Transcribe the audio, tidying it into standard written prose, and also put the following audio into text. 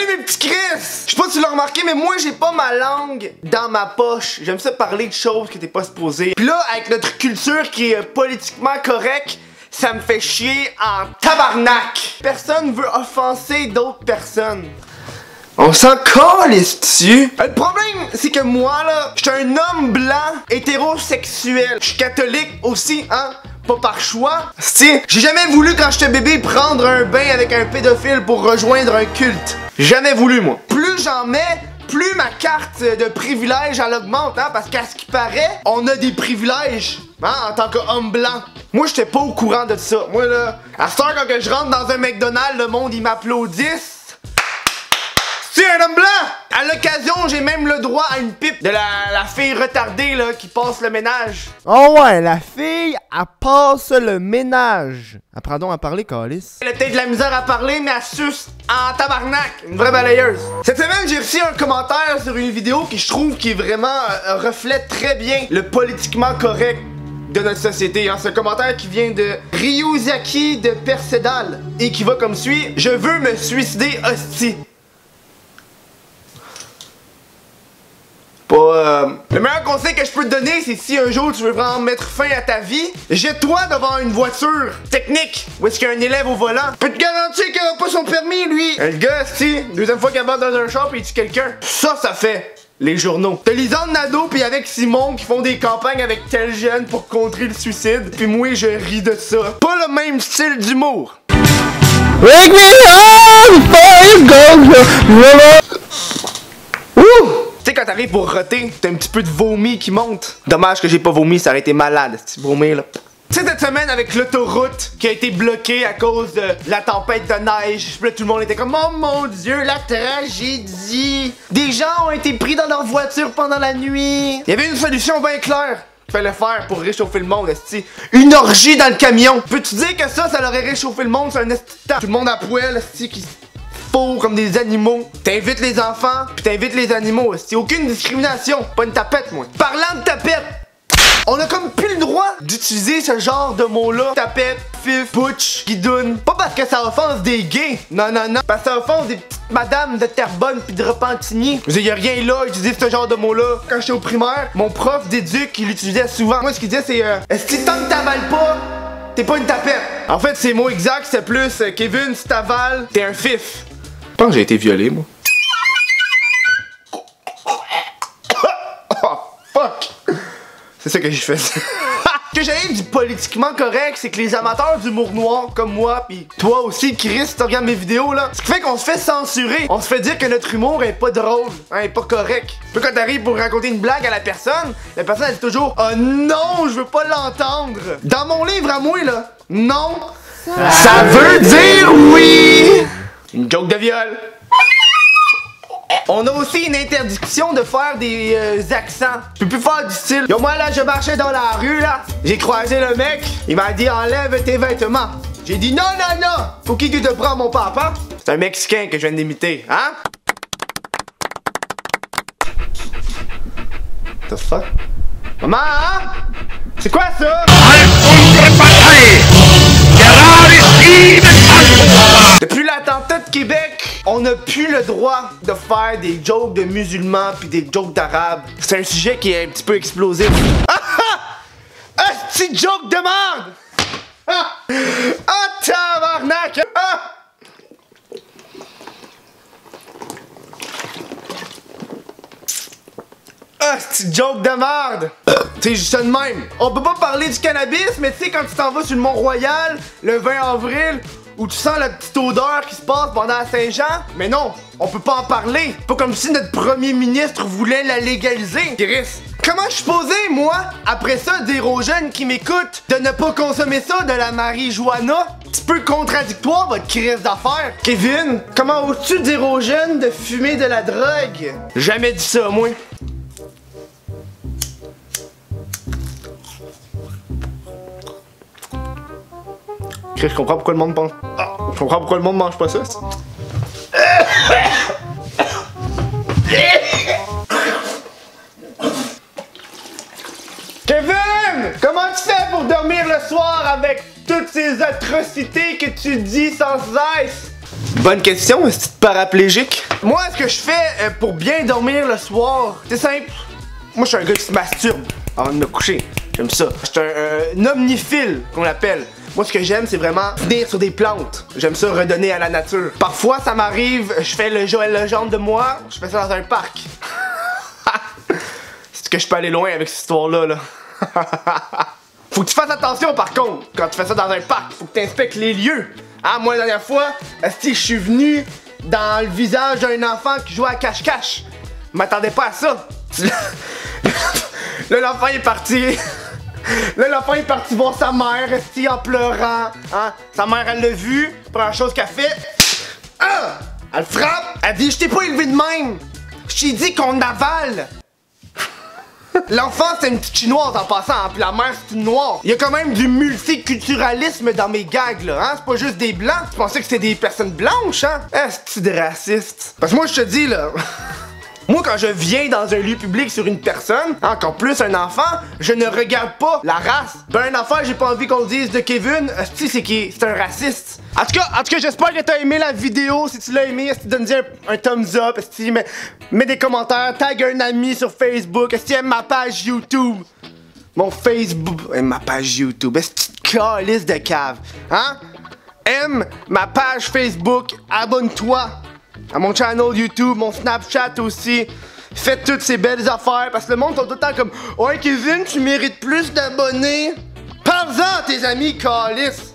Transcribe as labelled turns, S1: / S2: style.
S1: Salut mes petits Chris! Je sais pas si tu l'as remarqué, mais moi j'ai pas ma langue dans ma poche. J'aime ça parler de choses que t'es pas supposé. Pis là, avec notre culture qui est politiquement correcte, ça me fait chier en tabarnak. Personne veut offenser d'autres personnes. On s'en calisse dessus. Le problème, c'est que moi là, je suis un homme blanc hétérosexuel. Je suis catholique aussi, hein? Pas par choix. Si, j'ai jamais voulu quand j'étais bébé prendre un bain avec un pédophile pour rejoindre un culte. Jamais voulu moi. Plus j'en mets, plus ma carte de privilège elle augmente, hein, parce qu'à ce qui paraît, on a des privilèges, hein, en tant qu'homme blanc. Moi j'étais pas au courant de ça. Moi là, à cette heure quand que je rentre dans un McDonald's, le monde il m'applaudisse. C'est un homme blanc! À l'occasion, j'ai même le droit à une pipe de la fille retardée là qui passe le ménage.
S2: Oh ouais, la fille, elle passe le ménage. Apprends donc à parler, calice.
S1: Elle a peut-être de la misère à parler, mais elle suce en tabarnak. Une vraie balayeuse. Cette semaine, j'ai reçu un commentaire sur une vidéo qui je trouve qui est vraiment reflète très bien le politiquement correct de notre société. Hein. C'est un commentaire qui vient de Ryuzaki de Percedal et qui va comme suit. Je veux me suicider, hostie. Le meilleur conseil que je peux te donner, c'est si un jour tu veux vraiment mettre fin à ta vie, jette-toi devant une voiture technique où est-ce qu'il y a un élève au volant. Je peux te garantir qu'il aura pas son permis, lui. Le gars, si, deuxième fois qu'il embarque dans un char pis il tue quelqu'un. Ça fait les journaux. T'as Lisanne Nadeau pis avec Simon qui font des campagnes avec tel jeune pour contrer le suicide. Pis moi, je ris de ça. Pas le même style d'humour.
S2: Wake me up before you go.
S1: Ouh! Tu sais, quand t'arrives pour roter, t'as un petit peu de vomi qui monte. Dommage que j'ai pas vomi, ça aurait été malade, ce vomir là. Tu sais, cette semaine avec l'autoroute qui a été bloquée à cause de la tempête de neige, puis là tout le monde était comme oh mon dieu, la tragédie. Des gens ont été pris dans leur voiture pendant la nuit. Il y avait une solution bien claire qu'il fallait faire pour réchauffer le monde, esti. Une orgie dans le camion. Peux-tu dire que ça l'aurait réchauffé le monde sur un esti de temps? Tout le monde à poil, esti, qui comme des animaux. T'invites les enfants, puis t'invites les animaux. C'est aucune discrimination. Pas une tapette, moi. Parlant de tapette, on a comme plus le droit d'utiliser ce genre de mots-là. Tapette, fif, butch, guidoune. Pas parce que ça offense des gays. Non, non, non. Parce que ça offense des petites madames de Terrebonne puis de Repentigny. Je veux dire, y a rien là à utiliser ce genre de mots-là. Quand j'étais au primaire, mon prof d'éduc, il l'utilisait souvent. Moi, ce qu'il disait, c'est est-ce que tant que t'avales pas, t'es pas une tapette. En fait, ces mots exacts, c'est plus Kevin, si t'avales, t'es un fif. Je pense que j'ai été violé, moi. Oh, fuck! C'est ça que j'ai fait. Ce que j'aime du politiquement correct, c'est que les amateurs d'humour noir comme moi, pis toi aussi, Chris, si tu regardes mes vidéos là, ce qui fait qu'on se fait censurer. On se fait dire que notre humour est pas drôle, hein, est pas correct. Puis quand t'arrives pour raconter une blague à la personne elle dit toujours oh non, je veux pas l'entendre. Dans mon livre à moi là, non, ça veut dire oui. Une joke de viol. On a aussi une interdiction de faire des accents. Je peux plus faire du style. Yo, moi là, je marchais dans la rue là. J'ai croisé le mec. Il m'a dit enlève tes vêtements. J'ai dit non, non, non. Pour qui tu te prends mon papa? C'est un Mexicain que je viens d'imiter, hein? The fuck? Maman, hein? C'est quoi ça? Depuis l'attentat de Québec, on n'a plus le droit de faire des jokes de musulmans puis des jokes d'arabes. C'est un sujet qui est un petit peu explosif. Ah ah! Un petit joke de merde! Ah! Ah tabarnak! Ah! Ah, c'est joke de merde! T'sais, juste de même. On peut pas parler du cannabis, mais tu sais, quand tu t'en vas sur le Mont-Royal, le 20 avril, où tu sens la petite odeur qui se passe pendant la Saint-Jean, mais non, on peut pas en parler. Pas comme si notre premier ministre voulait la légaliser. Chris, comment je suis posé, moi, après ça, dire aux jeunes qui m'écoutent de ne pas consommer ça, de la marijuana? Petit peu contradictoire, votre crise d'affaires. Kevin, comment oses-tu dire aux jeunes de fumer de la drogue? Jamais dit ça, moi. Je comprends pourquoi le monde pense. Je comprends pourquoi le monde mange pas ça. Kevin! Comment tu fais pour dormir le soir avec toutes ces atrocités que tu dis sans cesse? Bonne question, est-ce que tu es paraplégique? Moi, ce que je fais pour bien dormir le soir, c'est simple. Moi, je suis un gars qui se masturbe avant de me coucher. J'aime ça. Je suis un omniphile, qu'on l'appelle. Moi, ce que j'aime, c'est vraiment venir sur des plantes. J'aime ça redonner à la nature. Parfois, ça m'arrive, je fais le Joël Legendre de moi, je fais ça dans un parc. C'est que je peux aller loin avec cette histoire-là, là. Faut que tu fasses attention, par contre, quand tu fais ça dans un parc. Faut que tu inspectes les lieux. Ah, moi, la dernière fois, je suis venu dans le visage d'un enfant qui jouait à cache-cache. Je m'attendais pas à ça. Là, l'enfant est parti. Là, l'enfant est parti voir sa mère, en pleurant. Hein? Sa mère, elle l'a vu. Première chose qu'elle fait. Ah! Elle frappe. Elle dit, je t'ai pas élevé de même. Je t'ai dit qu'on avale. L'enfant, c'est une petite chinoise en passant, hein, puis la mère, c'est une noire. Il y a quand même du multiculturalisme dans mes gags, là, hein? C'est pas juste des blancs. Tu pensais que c'était des personnes blanches, hein? C'est de raciste. Parce que moi, je te dis, là... Moi, quand je viens dans un lieu public sur une personne, encore plus un enfant, je ne regarde pas la race. Ben, un enfant, j'ai pas envie qu'on le dise de Kevin, c'est un raciste. En tout cas, j'espère que t'as aimé la vidéo. Si tu l'as aimé, donne-y un thumbs up. Mets des commentaires, tag un ami sur Facebook. Si tu aimes ma page YouTube, mon Facebook, ma page YouTube. Est-ce que tu calice de cave, hein? Aime ma page Facebook, abonne-toi à mon channel YouTube, mon Snapchat aussi. Faites toutes ces belles affaires parce que le monde sont tout le temps comme « Ouais, Kevin, tu mérites plus d'abonnés. » Parle-en à tes amis, calice.